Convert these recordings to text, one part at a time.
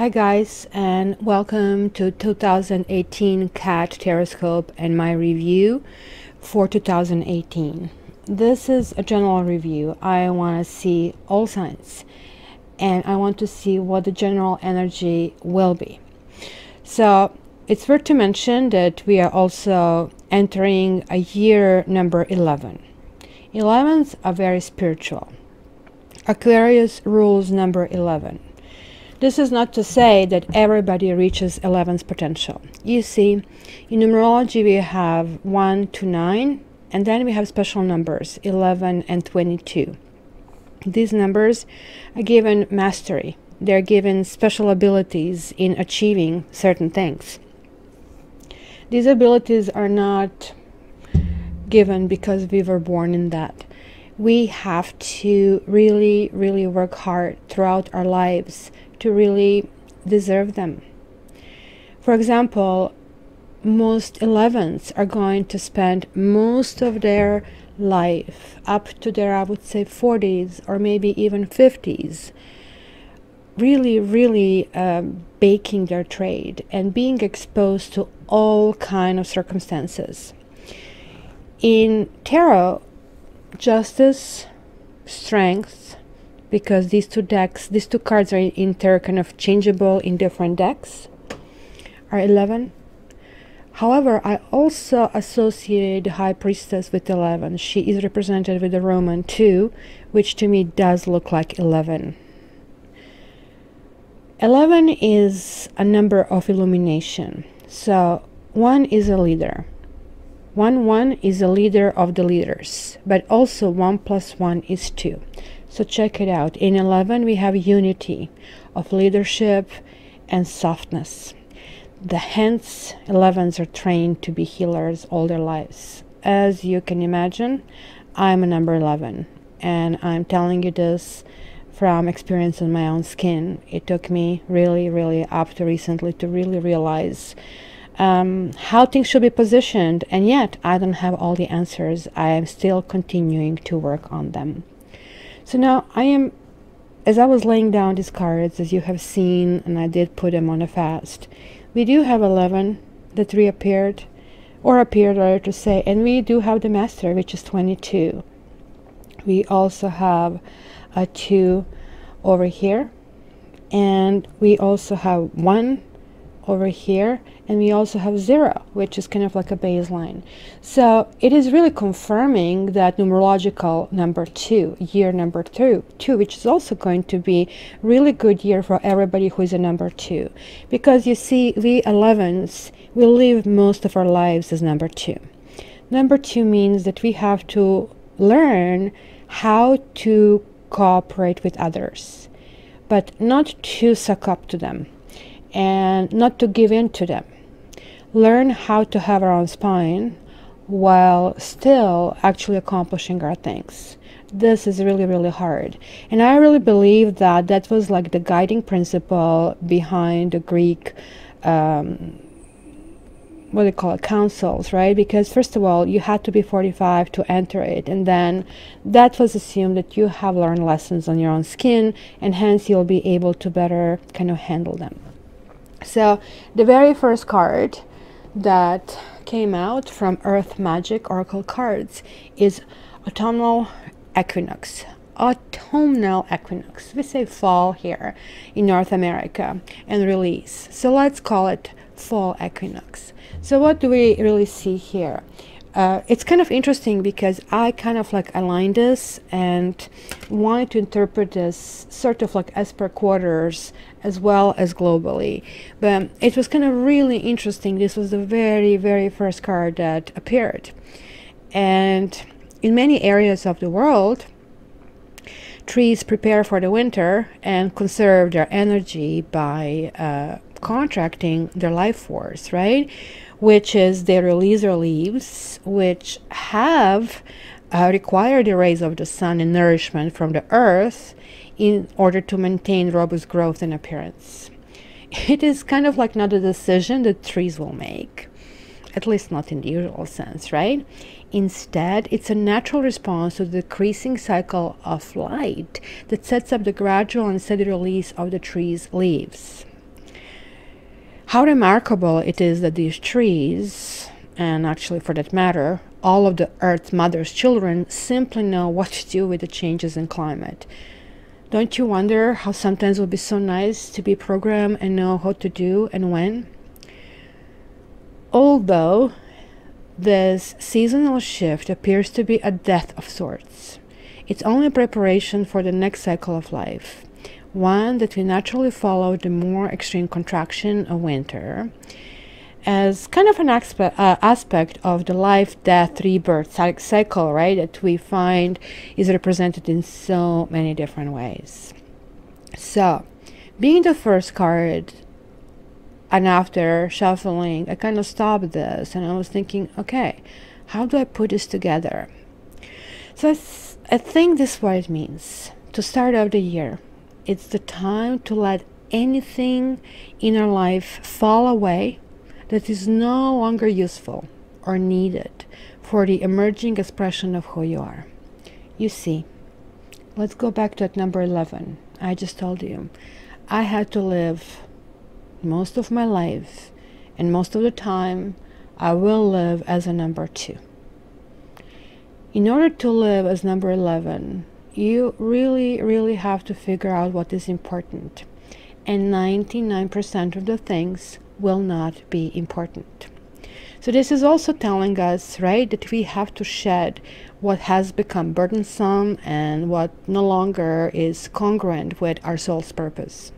Hi guys, and welcome to 2018 CAT Taroscope and my review for 2018. This is a general review. I want to see all signs and I want to see what the general energy will be. So it's worth to mention that we are also entering a year number 11. 11s are very spiritual. Aquarius rules number 11. This is not to say that everybody reaches 11's potential. You see, in numerology we have 1 to 9, and then we have special numbers 11 and 22. These numbers are given mastery. They're given special abilities in achieving certain things. These abilities are not given because we were born in that. We have to really work hard throughout our lives to really deserve them. For example, most 11s are going to spend most of their life up to their, I would say, 40s or maybe even 50s, really baking their trade and being exposed to all kind of circumstances. In tarot, justice, strength, because these two cards are kind of changeable in different decks, are 11. However, I also associate the High Priestess with 11. She is represented with the Roman 2, which to me does look like 11. 11 is a number of illumination. So 1 is a leader. 1 is a leader of the leaders, but also 1 plus 1 is 2. So check it out. In 11 we have unity of leadership and softness. Hence 11s are trained to be healers all their lives. As you can imagine, I'm a number 11, and I'm telling you this from experience on my own skin. It took me really up to recently to really realize how things should be positioned, and yet I don't have all the answers. I am still continuing to work on them. So now as I was laying down these cards, as you have seen, and I did put them on a fast, we do have 11 that reappeared, or appeared rather to say, and we do have the Master, which is 22. We also have a 2 over here, and we also have 1 over here, and we also have 0, which is kind of like a baseline. So it is really confirming that numerological number 2, year number 2, which is also going to be really good year for everybody who is a number 2, because you see, we 11s will live most of our lives as number 2. Number 2 means that we have to learn how to cooperate with others, but not to suck up to them and not to give in to them. Learn how to have our own spine while still actually accomplishing our things. This is really hard, and I really believe that that was like the guiding principle behind the Greek what do you call it, councils, right? Because first of all, you had to be 45 to enter it, and then that was assumed that you have learned lessons on your own skin, and hence you'll be able to better kind of handle them. So the very first card that came out from Earth Magic Oracle cards is Autumnal Equinox. Autumnal Equinox. We say fall here in North America, and release. So let's call it Fall Equinox. So what do we really see here? It's kind of interesting because I kind of like aligned this and wanted to interpret this sort of like as per quarters as well as globally, but it was kind of really interesting. This was the very first card that appeared, and in many areas of the world, trees prepare for the winter and conserve their energy by contracting their life force, right? Which is they release their leaves, which have required the rays of the sun and nourishment from the earth in order to maintain robust growth and appearance. It is kind of like not a decision that trees will make, at least not in the usual sense, right? Instead, it's a natural response to the decreasing cycle of light that sets up the gradual and steady release of the tree's leaves. How remarkable it is that these trees, and actually for that matter, all of the Earth Mother's children, simply know what to do with the changes in climate. Don't you wonder how sometimes it would be so nice to be programmed and know how to do and when? Although this seasonal shift appears to be a death of sorts, it's only a preparation for the next cycle of life, one that will naturally follow the more extreme contraction of winter, as kind of an aspect of the life, death, rebirth cycle, right, that we find is represented in so many different ways. So, being the first card, and after shuffling, I kind of stopped this and I was thinking, okay, how do I put this together? So I think this is what it means. To start out the year, it's the time to let anything in our life fall away that is no longer useful or needed for the emerging expression of who you are. You see, let's go back to that number 11. I just told you, I had to live most of my life, and most of the time, I will live as a number 2. In order to live as number 11, you really have to figure out what is important. And 99% of the things will not be important. So this is also telling us, right, that we have to shed what has become burdensome and what no longer is congruent with our soul's purpose.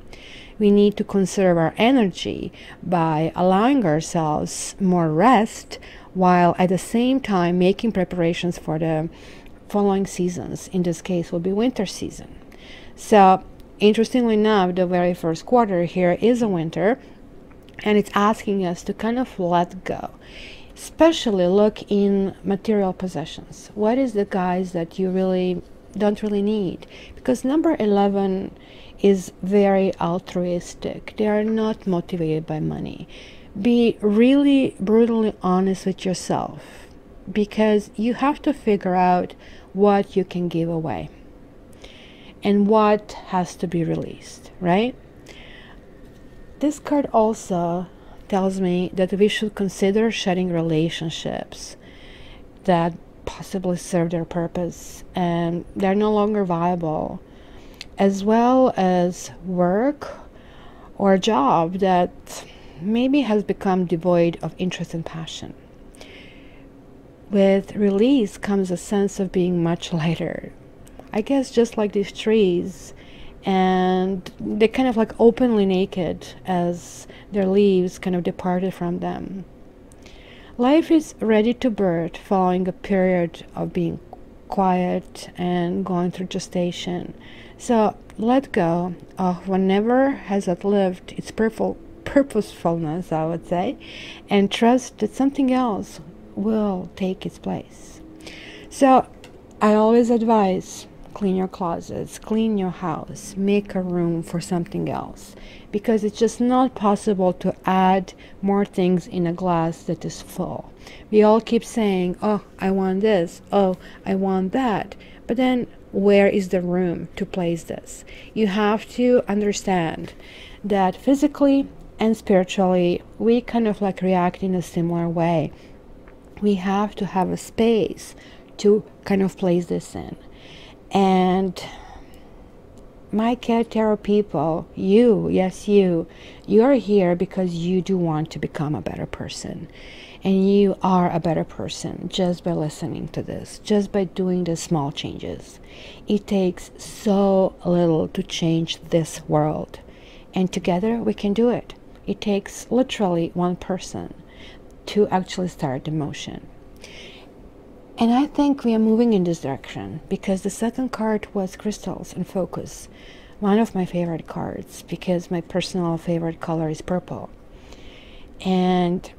We need to conserve our energy by allowing ourselves more rest, while at the same time making preparations for the following seasons. In this case will be winter season. So interestingly enough, the very first quarter here is a winter, and it's asking us to kind of let go, especially look in material possessions. What is the guys that you really don't really need? Because number 11 is very altruistic. They are not motivated by money. Be really brutally honest with yourself, because you have to figure out what you can give away and what has to be released, right? This card also tells me that we should consider shedding relationships that possibly serve their purpose and they're no longer viable, as well as work or a job that maybe has become devoid of interest and passion. With release comes a sense of being much lighter. I guess just like these trees, and they're kind of like openly naked as their leaves kind of departed from them. Life is ready to birth following a period of being quiet and going through gestation. So let go of whatever has outlived its purposefulness, I would say, and trust that something else will take its place. So I always advise, clean your closets, clean your house, make a room for something else, because it's just not possible to add more things in a glass that is full. We all keep saying, oh, I want this, oh, I want that, but then where is the room to place this? You have to understand that physically and spiritually we kind of like react in a similar way. We have to have a space to kind of place this in. And my Cat Tarot people, you, yes you are here because you do want to become a better person. And you are a better person just by listening to this, just by doing the small changes. It takes so little to change this world. And together we can do it. It takes literally one person to actually start the motion. And I think we are moving in this direction because the second card was crystals and focus. One of my favorite cards because my personal favorite color is purple. And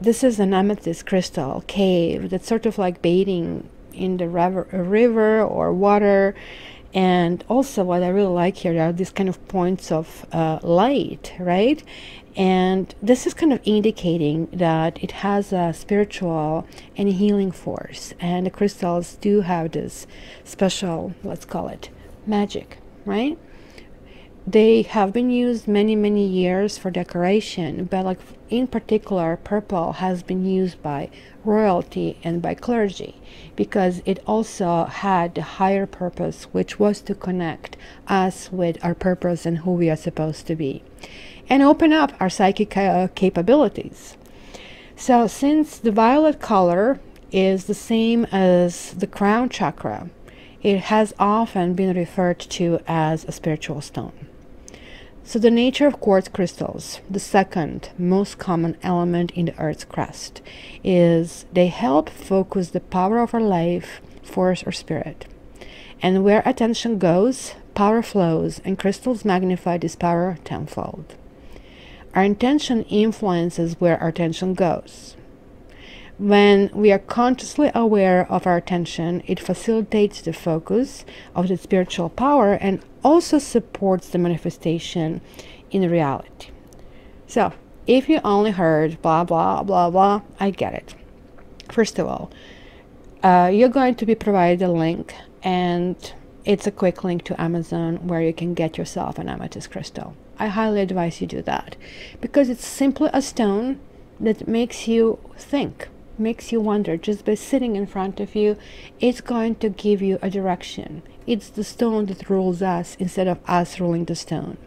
this is an amethyst crystal cave that's sort of like bathing in the river or water. And also what I really like here are these kind of points of light, right? And this is kind of indicating that it has a spiritual and healing force. And the crystals do have this special, let's call it, magic, right? they have been used many years for decoration, but like in particular purple has been used by royalty and by clergy because it also had the higher purpose, which was to connect us with our purpose and who we are supposed to be and open up our psychic capabilities. So since the violet color is the same as the crown chakra, it has often been referred to as a spiritual stone. So the nature of quartz crystals, the second most common element in the Earth's crust, is they help focus the power of our life, force, or spirit. And where attention goes, power flows, and crystals magnify this power tenfold. Our intention influences where our attention goes. When we are consciously aware of our attention, it facilitates the focus of the spiritual power and also supports the manifestation in reality. So, if you only heard blah, blah, blah, blah, I get it. First of all, you're going to be provided a link, and it's a quick link to Amazon where you can get yourself an amethyst crystal. I highly advise you do that because it's simply a stone that makes you think, makes you wonder. Just by sitting in front of you, it's going to give you a direction. It's the stone that rules us instead of us ruling the stone.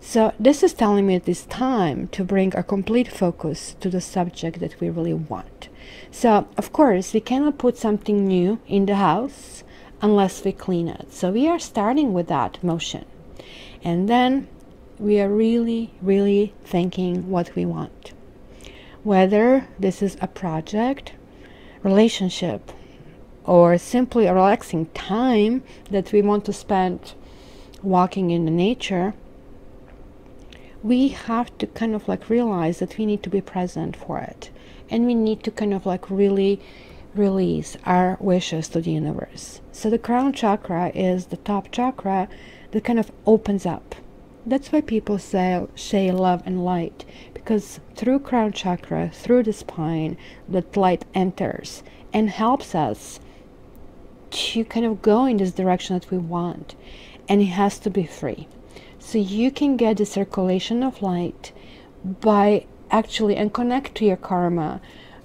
So this is telling me it is time to bring our complete focus to the subject that we really want. So of course we cannot put something new in the house unless we clean it. So we are starting with that motion, and then we are really thinking what we want. Whether this is a project, relationship, or simply a relaxing time that we want to spend walking in the nature, we have to kind of like realize that we need to be present for it. And we need to kind of like really release our wishes to the universe. So the crown chakra is the top chakra that kind of opens up. That's why people say love and light, because through crown chakra, through the spine, that light enters and helps us to kind of go in this direction that we want. And it has to be free. So you can get the circulation of light by actually, and connect to your karma,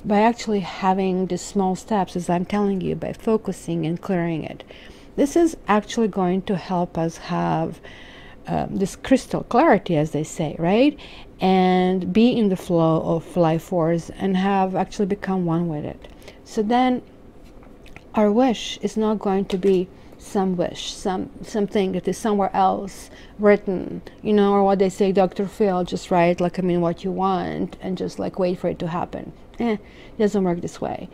by actually having the small steps, as I'm telling you, by focusing and clearing it. This is actually going to help us have this crystal clarity, as they say, right? And be in the flow of life force and have actually become one with it. So then our wish is not going to be some wish, something that is somewhere else written, you know, or what they say, Dr. Phil, just write like, what you want and just like wait for it to happen. It doesn't work this way.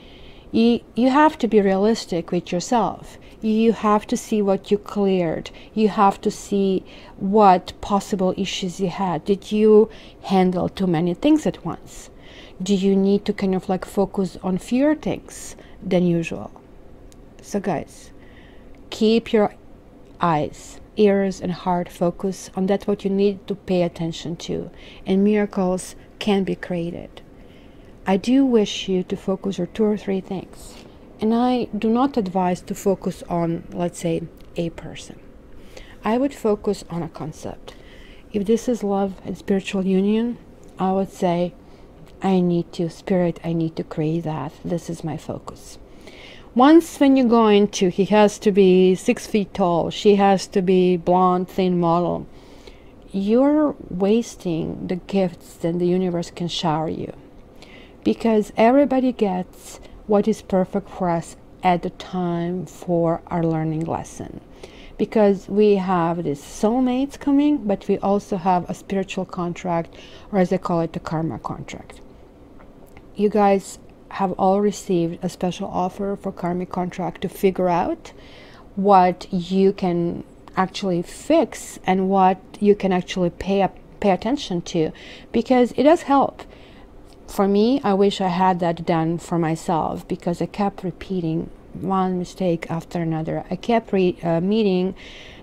You have to be realistic with yourself. You have to see what you cleared. You have to see what possible issues you had. Did you handle too many things at once? Do you need to kind of like focus on fewer things than usual? So guys, keep your eyes, ears, and heart focused on that what you need to pay attention to, and miracles can be created. I do wish you to focus on 2 or 3 things. And I do not advise to focus on, let's say, a person. I would focus on a concept. If this is love and spiritual union, I would say, I need to create that. This is my focus. Once when you go into, he has to be 6 feet tall, she has to be blonde, thin model, you're wasting the gifts that the universe can shower you. Because everybody gets what is perfect for us at the time for our learning lesson. Because we have these soulmates coming, but we also have a spiritual contract, or as they call it, the karma contract. You guys have all received a special offer for karmic contract to figure out what you can actually fix and what you can actually pay attention to, because it does help. For me, I wish I had that done for myself, because I kept repeating one mistake after another. I kept meeting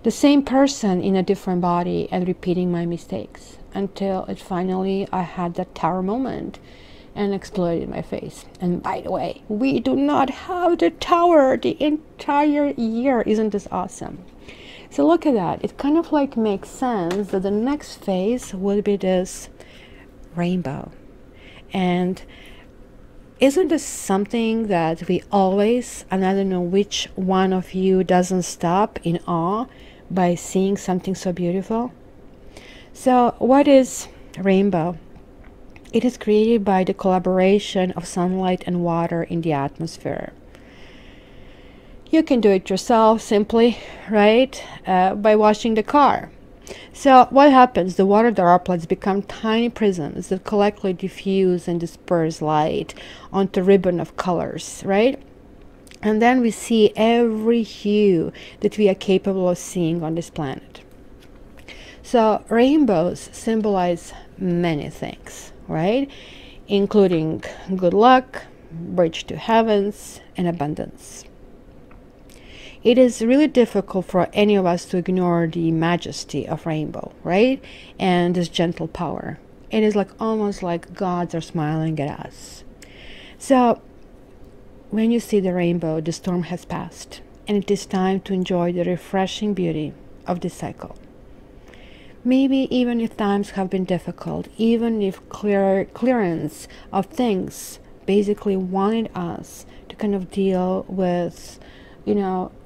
the same person in a different body and repeating my mistakes until it finally, I had that tower moment and exploded in my face. And by the way, we do not have the tower the entire year. Isn't this awesome? So look at that. It kind of like makes sense that the next phase would be this rainbow. And isn't this something that we always, and I don't know which one of you doesn't stop in awe by seeing something so beautiful? So what is rainbow? It is created by the collaboration of sunlight and water in the atmosphere. You can do it yourself simply, right? By washing the car. So what happens? The water droplets become tiny prisms that collectively diffuse and disperse light onto a ribbon of colors, right? And then we see every hue that we are capable of seeing on this planet. So rainbows symbolize many things, right? Including good luck, bridge to heavens, and abundance. It is really difficult for any of us to ignore the majesty of rainbow, right? And this gentle power. It is like almost like gods are smiling at us. So when you see the rainbow, the storm has passed, and it is time to enjoy the refreshing beauty of this cycle. Maybe even if times have been difficult, even if clearance of things basically wanted us to kind of deal with,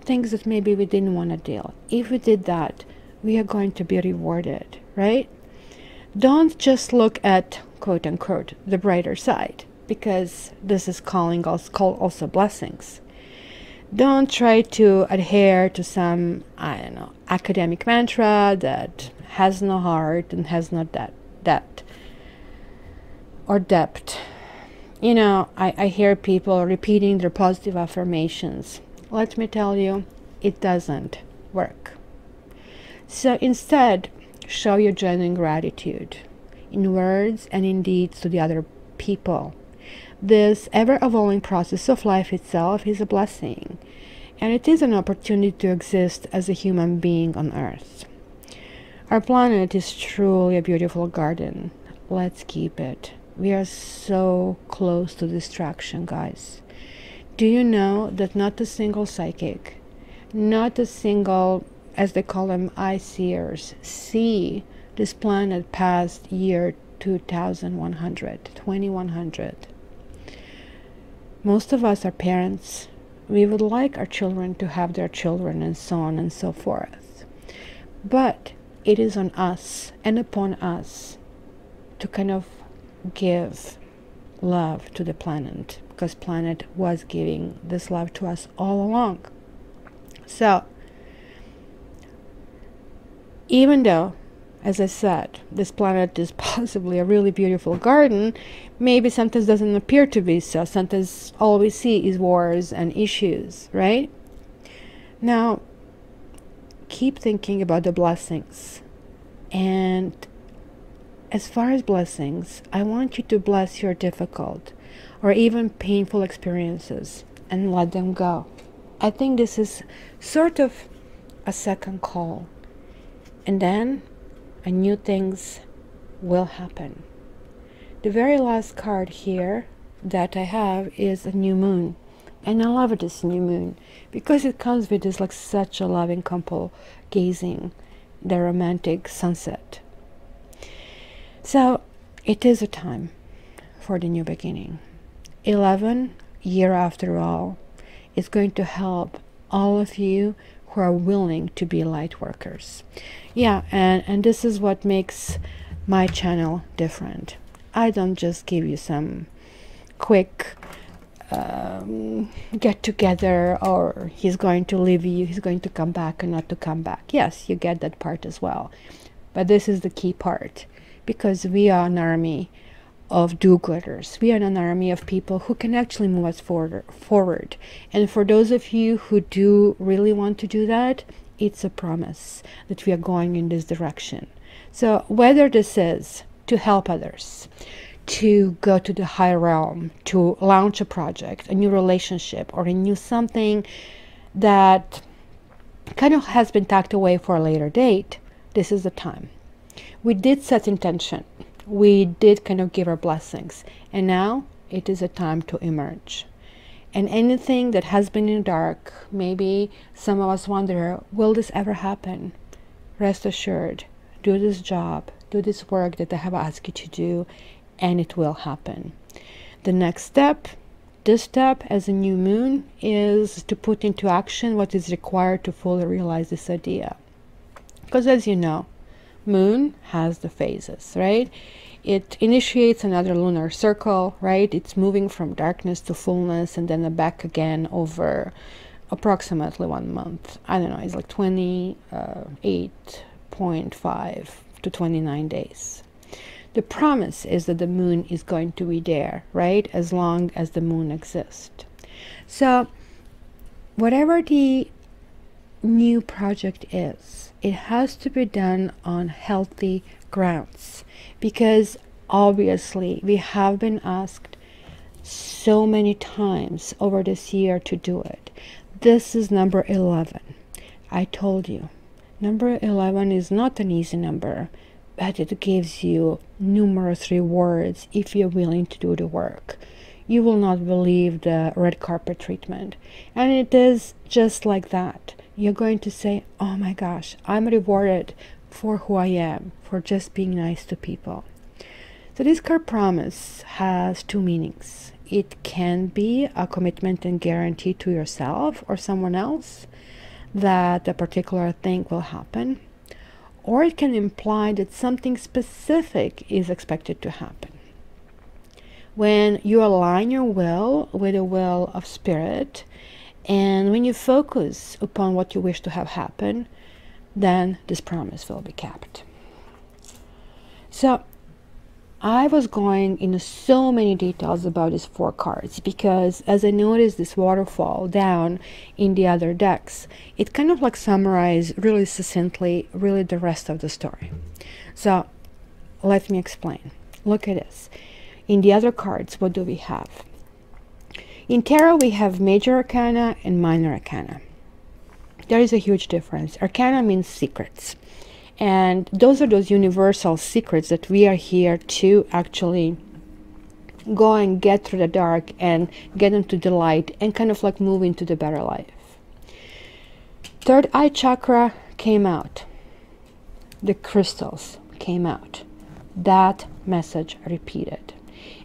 things that maybe we didn't want to deal. If we did that, we are going to be rewarded, right? Don't just look at, quote unquote, the brighter side, because this is called also blessings. Don't try to adhere to some, academic mantra that has no heart and has no depth. I hear people repeating their positive affirmations. Let me tell you, it doesn't work. So instead, show your genuine gratitude in words and in deeds to the other people. This ever-evolving process of life itself is a blessing, and it is an opportunity to exist as a human being on Earth. Our planet is truly a beautiful garden. Let's keep it. We are so close to destruction, guys. Do you know that not a single psychic, not a single, as they call them, eye-seers, see this planet past year 2100? Most of us are parents. We would like our children to have their children and so on and so forth. But it is on us and upon us to kind of give love to the planet, because planet was giving this love to us all along. So even though, as I said, this planet is possibly a really beautiful garden, maybe sometimes doesn't appear to be so. Sometimes all we see is wars and issues, right? Now, keep thinking about the blessings. And as far as blessings, I want you to bless your difficult or even painful experiences and let them go. I think this is sort of a second call. And then new things will happen. The very last card here that I have is a new moon. And I love this new moon because it comes with this like such a loving couple gazing the romantic sunset. So it is a time for the new beginning. 11 year after all is going to help all of you who are willing to be light workers. Yeah, and this is what makes my channel different. I don't just give you some quick get together, or he's going to leave you, he's going to come back and not to come back. Yes, you get that part as well. But this is the key part, because we are an army of do-gooders. We are an army of people who can actually move us forward. And for those of you who do really want to do that, it's a promise that we are going in this direction. So whether this is to help others, to go to the higher realm, to launch a project, a new relationship, or a new something that kind of has been tucked away for a later date, this is the time. We did set intention. We did kind of give our blessings. And now it is a time to emerge. And anything that has been in the dark, maybe some of us wonder, will this ever happen? Rest assured, do this job, do this work that I have asked you to do, and it will happen. The next step, this step as a new moon, is to put into action what is required to fully realize this idea. Because as you know, moon has the phases, right? It initiates another lunar circle, right? It's moving from darkness to fullness and then back again over approximately 1 month. I don't know, it's like 28.5 to 29 days. The promise is that the moon is going to be there, right? As long as the moon exists. So whatever the new project is, it has to be done on healthy grounds, because obviously we have been asked so many times over this year to do it. This is number 11. I told you, number 11 is not an easy number, but it gives you numerous rewards if you're willing to do the work. You will not believe the red carpet treatment. And it is just like that. You're going to say, oh my gosh, I'm rewarded for who I am, for just being nice to people. So this card promise has two meanings. It can be a commitment and guarantee to yourself or someone else that a particular thing will happen, or it can imply that something specific is expected to happen. When you align your will with the will of spirit, and when you focus upon what you wish to have happen, then this promise will be kept. So I was going into so many details about these 4 cards because as I noticed this waterfall down in the other decks, it kind of like summarized really succinctly really the rest of the story. So let me explain. Look at this. In the other cards, what do we have? In tarot, we have major arcana and minor arcana. There is a huge difference. Arcana means secrets. And those are those universal secrets that we are here to actually go and get through the dark and get into the light and kind of like move into the better life. Third eye chakra came out. The crystals came out. That message repeated.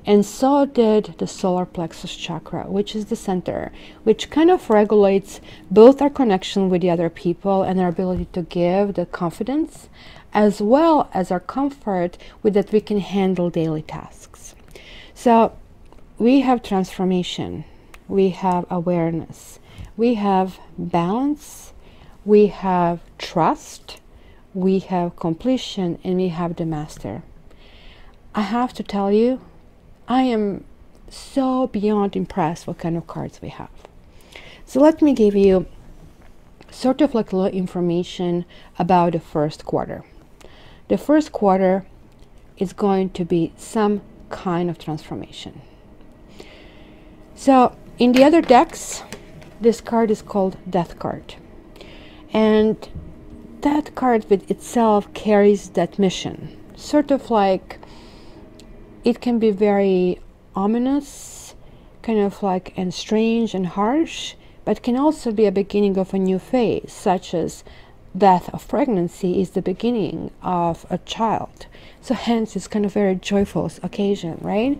And so did the solar plexus chakra, which is the center, which kind of regulates both our connection with the other people and our ability to give the confidence, as well as our comfort with that we can handle daily tasks. So we have transformation, we have awareness, we have balance, we have trust, we have completion, and we have the master. I have to tell you, I am so beyond impressed what kind of cards we have. So let me give you sort of like a little information about the first quarter. The first quarter is going to be some kind of transformation. So in the other decks, this card is called Death card. And that card with itself carries that mission. Sort of like it can be very ominous, kind of like and strange and harsh, but can also be a beginning of a new phase, such as death of pregnancy is the beginning of a child. So hence it's kind of very joyful occasion, right?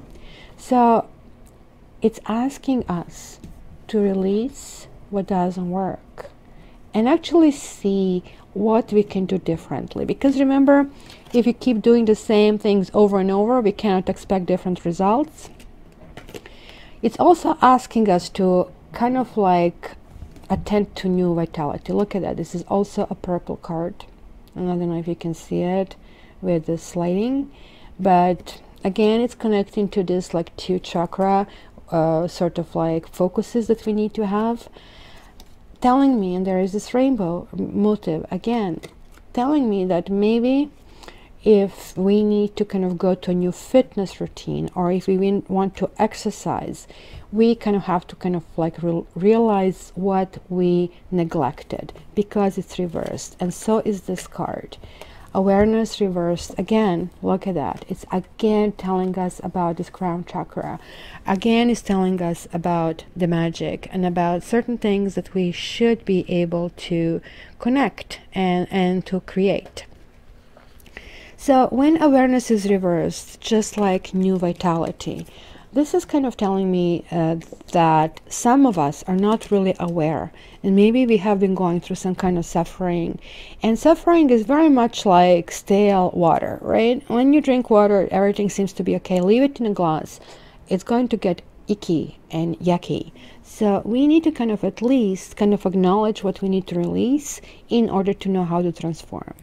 So it's asking us to release what doesn't work and actually see what we can do differently. Because remember, if you keep doing the same things over and over, we cannot expect different results. It's also asking us to kind of like attend to new vitality. Look at that. This is also a purple card. And I don't know if you can see it with the sliding, but again, it's connecting to this like 2 chakra sort of like focuses that we need to have, telling me, and there is this rainbow motive again, telling me that maybe if we need to kind of go to a new fitness routine, or if we want to exercise, we kind of have to kind of like realize what we neglected, because it's reversed. And so is this card. Awareness reversed, again, look at that. It's again telling us about this crown chakra. Again, it's telling us about the magic and about certain things that we should be able to connect and to create. So when awareness is reversed, just like new vitality, this is kind of telling me that some of us are not really aware, and maybe we have been going through some kind of suffering. And suffering is very much like stale water, right? When you drink water, everything seems to be okay. Leave it in a glass, it's going to get icky and yucky. So we need to kind of at least kind of acknowledge what we need to release in order to know how to transform.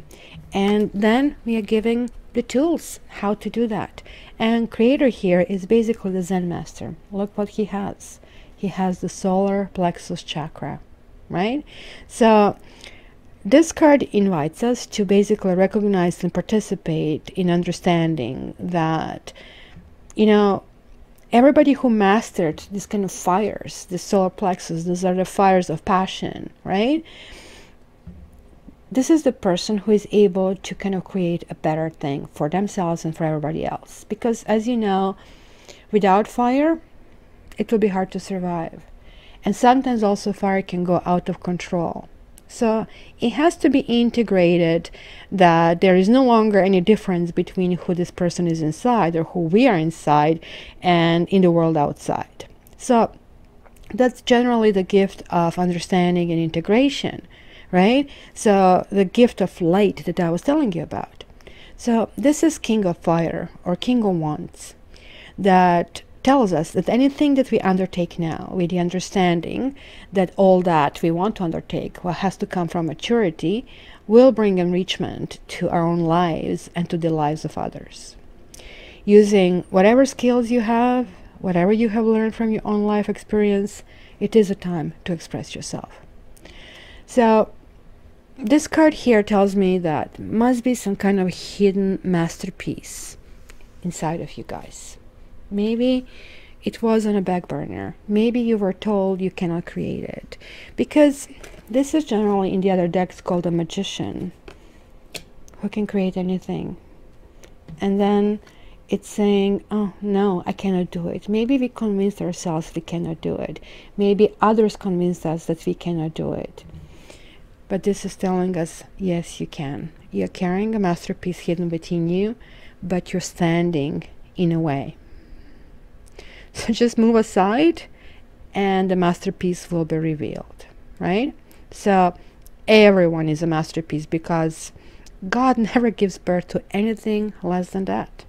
And then we are giving the tools how to do that. And creator here is basically the Zen master. Look what he has. He has the solar plexus chakra, right? So this card invites us to basically recognize and participate in understanding that, you know, everybody who mastered this kind of fires, the solar plexus, those are the fires of passion, right? This is the person who is able to kind of create a better thing for themselves and for everybody else. Because as you know, without fire, it will be hard to survive. And sometimes also fire can go out of control. So it has to be integrated, that there is no longer any difference between who this person is inside or who we are inside and in the world outside. So that's generally the gift of understanding and integration, right? So the gift of light that I was telling you about. So this is King of Fire or King of Wands, that tells us that anything that we undertake now with the understanding that all that we want to undertake, what has to come from maturity, will bring enrichment to our own lives and to the lives of others. Using whatever skills you have, whatever you have learned from your own life experience, it is a time to express yourself. So this card here tells me that must be some kind of hidden masterpiece inside of you guys. Maybe it was on a back burner. Maybe you were told you cannot create it. Because this is generally in the other decks called a magician, who can create anything. And then it's saying, oh no, I cannot do it. Maybe we convinced ourselves we cannot do it. Maybe others convinced us that we cannot do it. But this is telling us, yes, you can. You're carrying a masterpiece hidden within you, but you're standing in a way. So just move aside and the masterpiece will be revealed, right? So everyone is a masterpiece, because God never gives birth to anything less than that.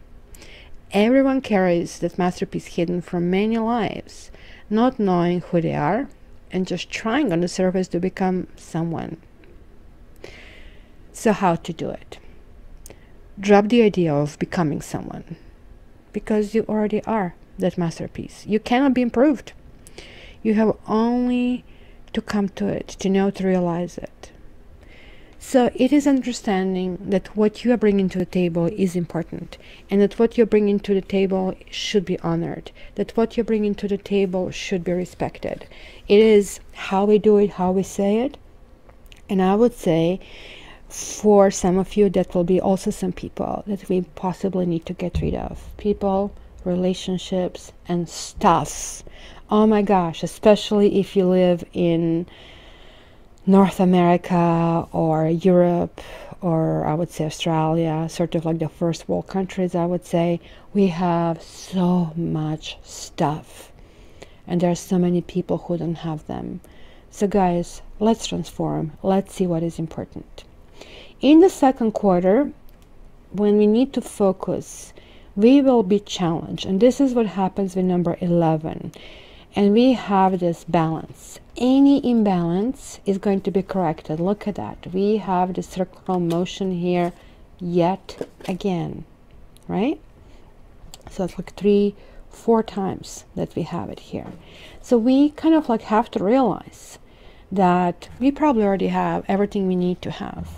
Everyone carries that masterpiece hidden from many lives, not knowing who they are and just trying on the surface to become someone. So how to do it? Drop the idea of becoming someone, because you already are that masterpiece. You cannot be improved. You have only to come to it, to know, to realize it. So it is understanding that what you are bringing to the table is important, and that what you're bringing to the table should be honored, that what you're bringing to the table should be respected. It is how we do it, how we say it. And I would say for some of you, that will be also some people that we possibly need to get rid of. People, relationships, and stuff. Oh my gosh, especially if you live in North America or Europe, or I would say Australia, sort of like the first world countries, I would say, we have so much stuff. And there are so many people who don't have them. So guys, let's transform. Let's see what is important. In the second quarter, when we need to focus, we will be challenged. And this is what happens with number 11. And we have this balance. Any imbalance is going to be corrected. Look at that. We have the circular motion here yet again, right? So it's like 3-4 times that we have it here. So we kind of like have to realize that we probably already have everything we need to have.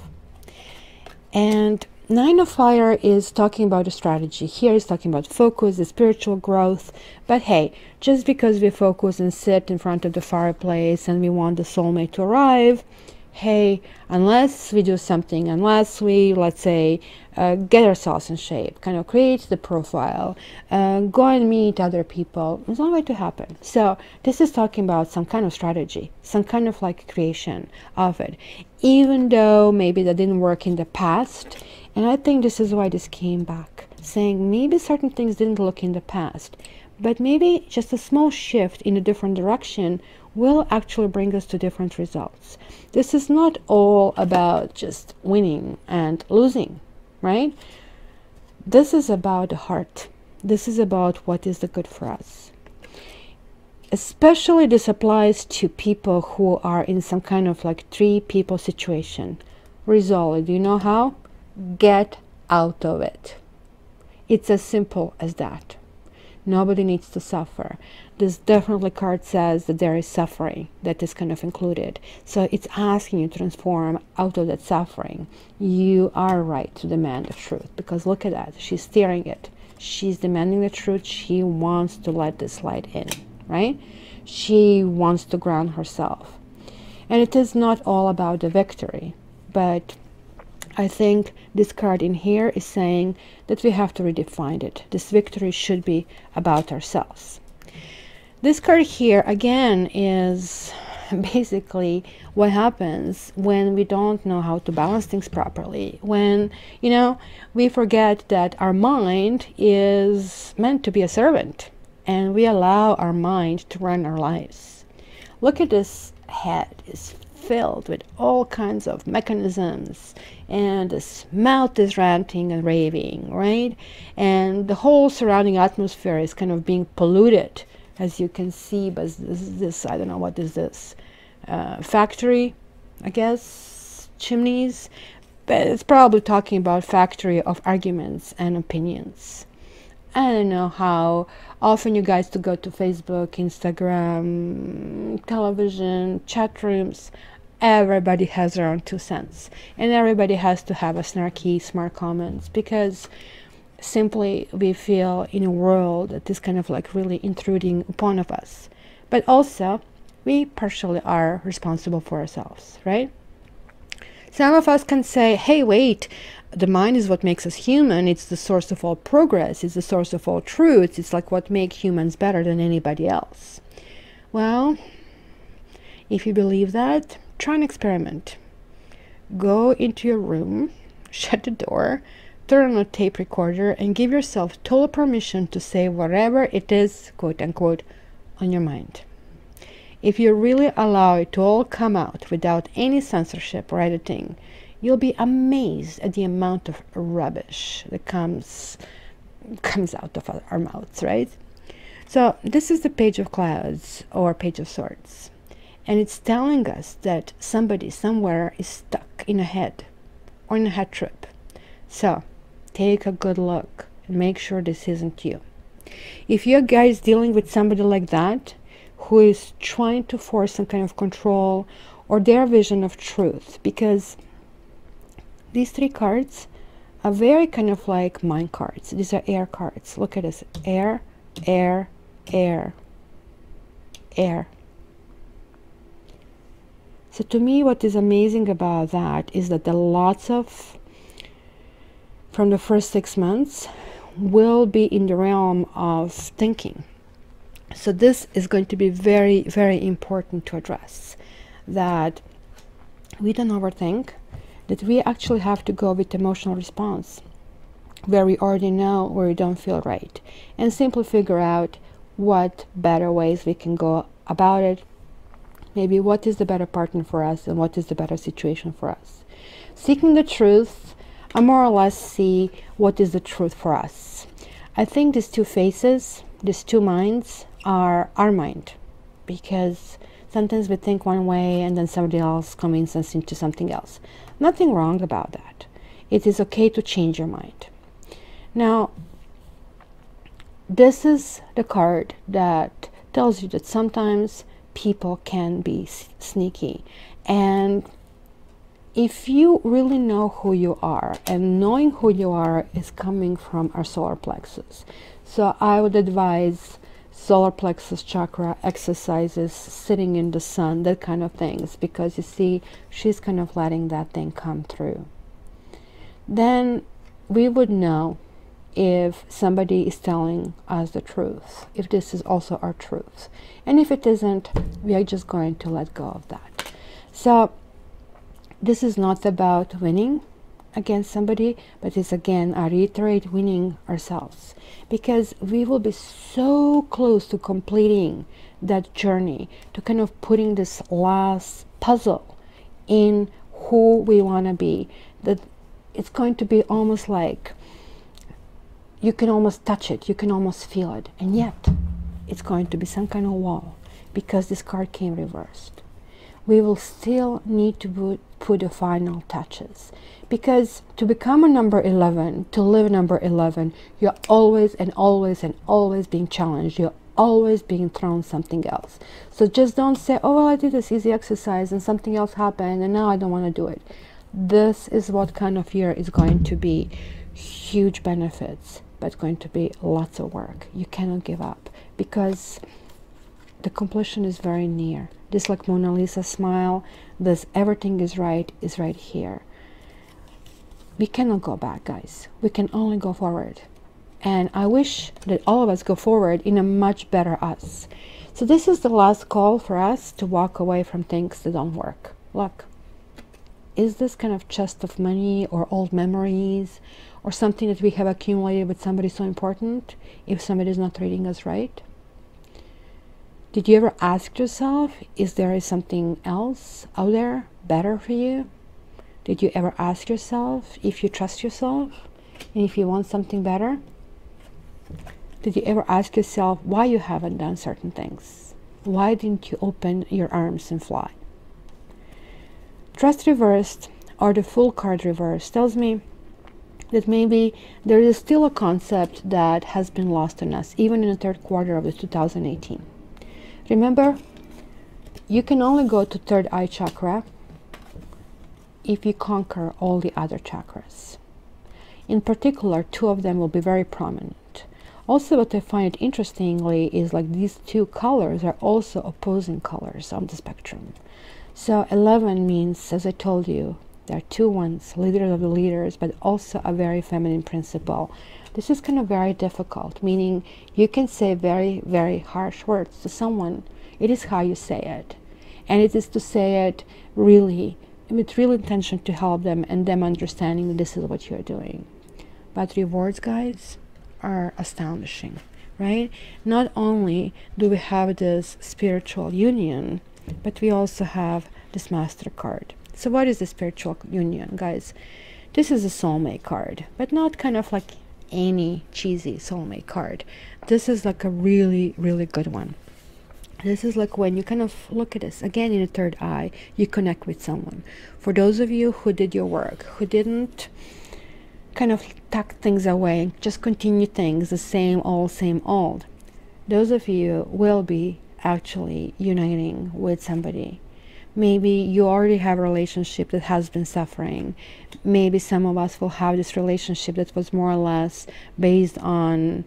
And Nine of Fire is talking about a strategy. Here is talking about focus, the spiritual growth. But hey, just because we focus and sit in front of the fireplace and we want the soulmate to arrive, hey, unless we do something, unless we, let's say, get ourselves in shape, kind of create the profile, go and meet other people, it's not going to happen. So this is talking about some kind of strategy, some kind of like creation of it, even though maybe that didn't work in the past. And I think this is why this came back, saying maybe certain things didn't look in the past, but maybe just a small shift in a different direction will actually bring us to different results. This is not all about just winning and losing, right? This is about the heart. This is about what is the good for us. Especially this applies to people who are in some kind of like 3 people situation. Resolve it. Do you know how? Get out of it. It's as simple as that. Nobody needs to suffer. This definitely card says that there is suffering that is kind of included. So it's asking you to transform out of that suffering. You are right to demand the truth, because look at that. She's steering it. She's demanding the truth. She wants to let this light in, right? She wants to ground herself. And it is not all about the victory, but I think this card in here is saying that we have to redefine it. This victory should be about ourselves. This card here, again, is basically what happens when we don't know how to balance things properly. When, you know, we forget that our mind is meant to be a servant, and we allow our mind to run our lives. Look at this head. It's filled with all kinds of mechanisms, and this mouth is ranting and raving, right? And the whole surrounding atmosphere is kind of being polluted, as you can see. But this I don't know, what is this? Factory, I guess, chimneys, but it's probably talking about factory of arguments and opinions. I don't know how often you guys to go to Facebook, Instagram, television, chat rooms. Everybody has their own 2 cents, and everybody has to have a snarky, smart comments, because simply we feel in a world that is kind of like really intruding upon of us. But also, we partially are responsible for ourselves, right? Some of us can say, hey, wait, the mind is what makes us human. It's the source of all progress. It's the source of all truths. It's like what makes humans better than anybody else. Well, if you believe that, try an experiment. Go into your room, shut the door, turn on a tape recorder, and give yourself total permission to say whatever it is, quote unquote, on your mind. If you really allow it to all come out without any censorship or editing, you'll be amazed at the amount of rubbish that comes out of our mouths, right? So this is the Page of Clouds, or Page of Swords. And it's telling us that somebody somewhere is stuck in a head, or in a head trip. So take a good look and make sure this isn't you. If you're guys dealing with somebody like that, who is trying to force some kind of control or their vision of truth, because these 3 cards are very kind of like mind cards. These are air cards. Look at this. Air, air, air, air. So to me, what is amazing about that is that the lots of, from the first 6 months, will be in the realm of thinking. So this is going to be very, very important to address, that we don't overthink, that we actually have to go with emotional response, where we already know where we don't feel right, and simply figure out what better ways we can go about it. Maybe what is the better partner for us, and what is the better situation for us. Seeking the truth, I more or less see what is the truth for us. I think these 2 faces, these 2 minds, are our mind, because sometimes we think one way and then somebody else convinces us into something else. Nothing wrong about that. It is okay to change your mind. Now, this is the card that tells you that sometimes people can be sneaky, and if you really know who you are, and knowing who you are is coming from our solar plexus, so I would advise solar plexus chakra exercises, sitting in the sun, that kind of things, because you see, she's kind of letting that thing come through. Then we would know if somebody is telling us the truth, if this is also our truth. And if it isn't, we are just going to let go of that. So this is not about winning against somebody, but it's, again, I reiterate, winning ourselves, because we will be so close to completing that journey, to kind of putting this last puzzle in who we want to be, that it's going to be almost like you can almost touch it, you can almost feel it, and yet it's going to be some kind of wall, because this card came reversed. We will still need to put the final touches, because to become a number 11, to live number 11, you're always and always and always being challenged. You're always being thrown something else. So just don't say, oh, well, I did this easy exercise and something else happened and now I don't want to do it. This is what kind of year is going to be. Huge benefits, but going to be lots of work. You cannot give up, because the completion is very near. This like Mona Lisa smile, this everything is right here. We cannot go back, guys. We can only go forward. And I wish that all of us go forward in a much better us. So this is the last call for us to walk away from things that don't work. Look, is this kind of chest of money or old memories or something that we have accumulated with somebody so important if somebody is not treating us right? Did you ever ask yourself, is there something else out there better for you? Did you ever ask yourself if you trust yourself and if you want something better? Did you ever ask yourself why you haven't done certain things? Why didn't you open your arms and fly? Trust reversed, or the Fool card reversed, tells me that maybe there is still a concept that has been lost on us, even in the third quarter of the 2018. Remember, you can only go to third eye chakra if you conquer all the other chakras. In particular, two of them will be very prominent. Also, what I find interestingly is like these two colors are also opposing colors on the spectrum. So 11 means, as I told you, there are two ones, leaders of the leaders, but also a very feminine principle. This is kind of very difficult, meaning you can say very, very harsh words to someone. It is how you say it. And it is to say it really, with real intention to help them and them understanding that this is what you're doing. But rewards, guys, are astonishing, right? Not only do we have this spiritual union, but we also have this Master card. So what is the spiritual union, guys? This is a soulmate card, but not kind of like any cheesy soulmate card. This is like a really, really good one. This is like when you kind of look at this again in the third eye, you connect with someone. For those of you who did your work, who didn't kind of tuck things away, just continue things the same old, those of you will be actually uniting with somebody. Maybe you already have a relationship that has been suffering. Maybe some of us will have this relationship that was more or less based on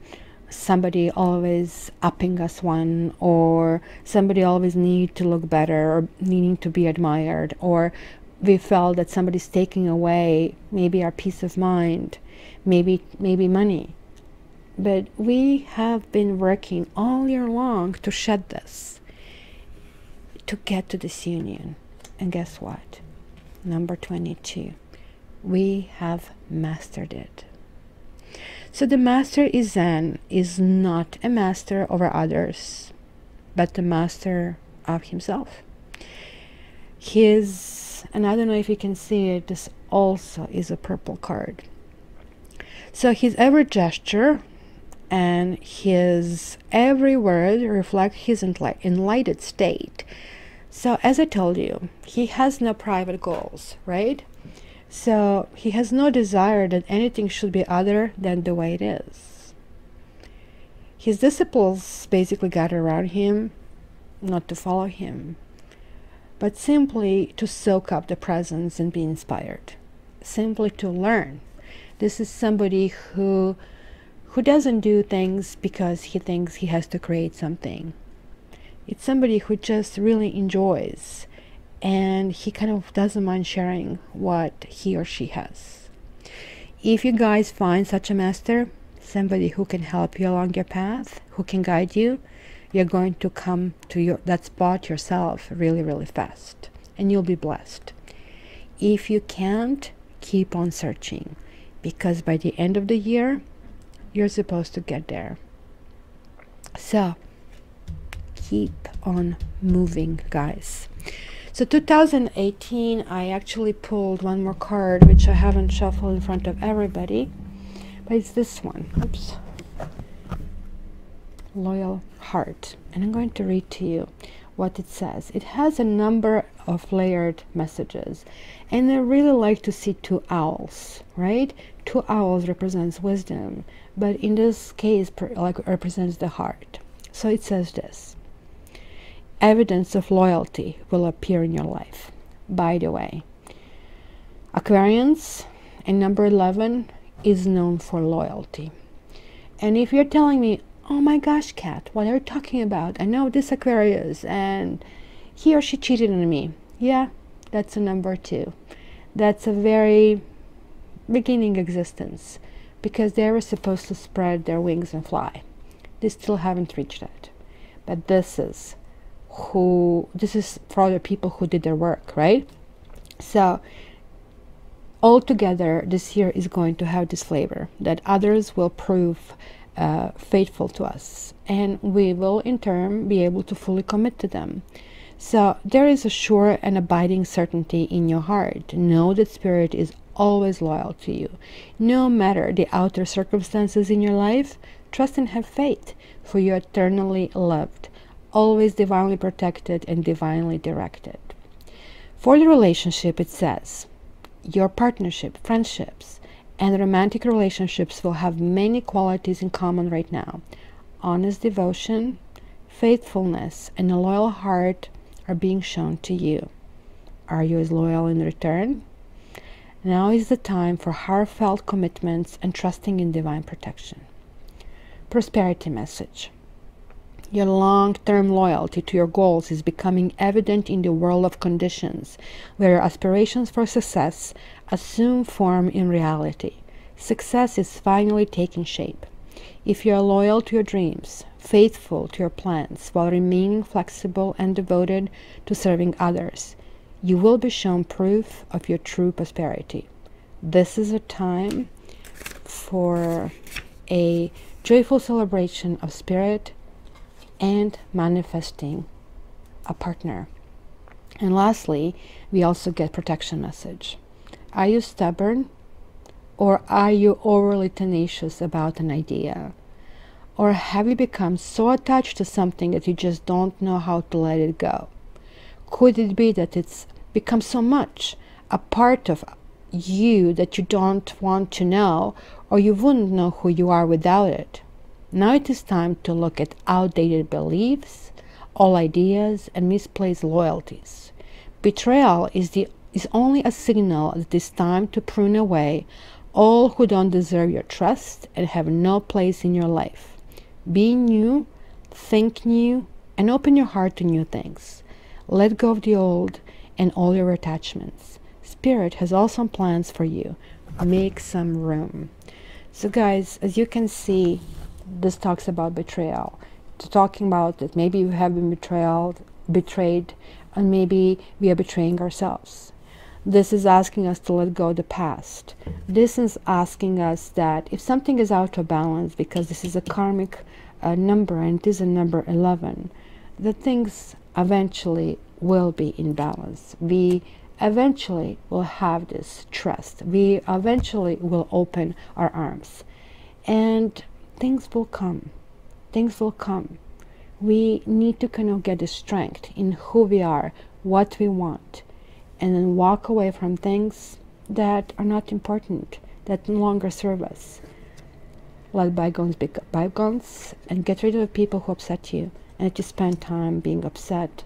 somebody always upping us one, or somebody always need to look better, or needing to be admired, or we felt that somebody's taking away maybe our peace of mind, maybe money. But we have been working all year long to shed this, to get to this union. And guess what? Number 22. We have mastered it. So the master is Zen, is not a master over others, but the master of himself. And I don't know if you can see it, this also is a purple card. So his every gesture and his every word reflect his enlightened state. So as I told you, he has no private goals, right? So he has no desire that anything should be other than the way it is. His disciples basically gather around him, not to follow him, but simply to soak up the presence and be inspired, simply to learn. This is somebody who who doesn't do things because he thinks he has to create something. It's somebody who just really enjoys, and he kind of doesn't mind sharing what he or she has. If you guys find such a master, somebody who can help you along your path, who can guide you, you're going to come to that spot yourself really, really fast, and you'll be blessed. If you can't, keep on searching, because by the end of the year, you're supposed to get there. So keep on moving, guys. So 2018, I actually pulled one more card, which I haven't shuffled in front of everybody, but it's this one. Oops. Loyal Heart. And I'm going to read to you what it says. It has a number of layered messages, and I really like to see two owls, right? Two owls represents wisdom, but in this case represents the heart. So it says this: evidence of loyalty will appear in your life. By the way, Aquarians and number 11 is known for loyalty. And if you're telling me, oh my gosh, Kat, what are you talking about? I know this Aquarius and he or she cheated on me. Yeah, that's a number 2. That's a very beginning existence, because they were supposed to spread their wings and fly. They still haven't reached it. But this is for other people who did their work, right? So altogether, this year is going to have this flavor that others will prove faithful to us, and we will in turn be able to fully commit to them. So there is a sure and abiding certainty in your heart. Know that Spirit is always loyal to you. No matter the outer circumstances in your life, trust and have faith, for you are eternally loved, always divinely protected and divinely directed. For the relationship, it says, your partnership, friendships, and romantic relationships will have many qualities in common right now. Honest devotion, faithfulness, and a loyal heart are being shown to you. Are you as loyal in return? Now is the time for heartfelt commitments and trusting in divine protection. Prosperity message. Your long-term loyalty to your goals is becoming evident in the world of conditions, where your aspirations for success assume form in reality. Success is finally taking shape. If you are loyal to your dreams, faithful to your plans, while remaining flexible and devoted to serving others, you will be shown proof of your true prosperity. This is a time for a joyful celebration of Spirit and manifesting a partner. And lastly, we also get protection message. Are you stubborn, or are you overly tenacious about an idea? Or have you become so attached to something that you just don't know how to let it go? Could it be that it's become so much a part of you that you don't want to know, or you wouldn't know who you are without it? Now it is time to look at outdated beliefs, old ideas, and misplaced loyalties. Betrayal is only a signal that it is time to prune away all who don't deserve your trust and have no place in your life. Be new, think new, and open your heart to new things. Let go of the old and all your attachments. Spirit has awesome plans for you. Make some room. So guys, as you can see, this talks about betrayal. It's talking about that maybe you have been betrayed, and maybe we are betraying ourselves. This is asking us to let go of the past. This is asking us that if something is out of balance, because this is a karmic number and it is a number 11, that things eventually will be in balance. We eventually will have this trust. We eventually will open our arms, and things will come. Things will come. We need to kind of get the strength in who we are, what we want, and then walk away from things that are not important, that no longer serve us. Let bygones be bygones, and get rid of the people who upset you. And if you spend time being upset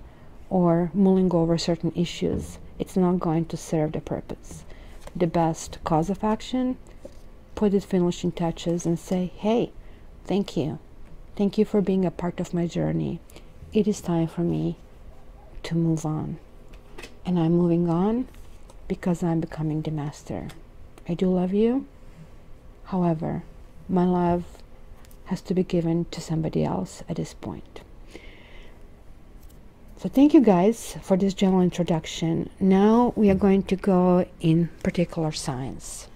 or mulling over certain issues, it's not going to serve the purpose. The best cause of action, put the finishing touches and say, hey, thank you. Thank you for being a part of my journey. It is time for me to move on. And I'm moving on because I'm becoming the master. I do love you. However, my love has to be given to somebody else at this point. So thank you guys for this general introduction. Now we are going to go in particular signs.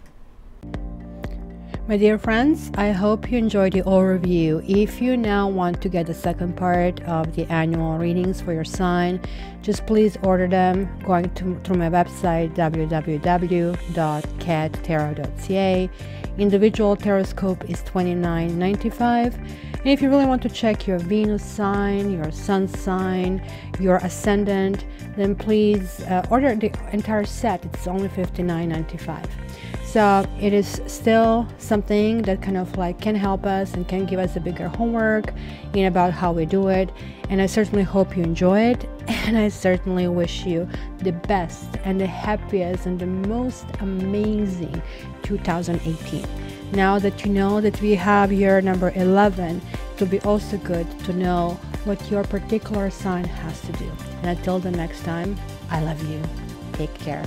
My dear friends, I hope you enjoyed the overview. If you now want to get the second part of the annual readings for your sign, just please order them going through my website www.cadtarot.ca. Individual Taroscope is $29.95. And if you really want to check your Venus sign, your Sun sign, your Ascendant, then please order the entire set. It's only $59.95. So it is still something that kind of like can help us and can give us a bigger homework in about how we do it. And I certainly hope you enjoy it. And I certainly wish you the best and the happiest and the most amazing 2018. Now that you know that we have year number 11, it will be also good to know what your particular sign has to do. And until the next time, I love you. Take care.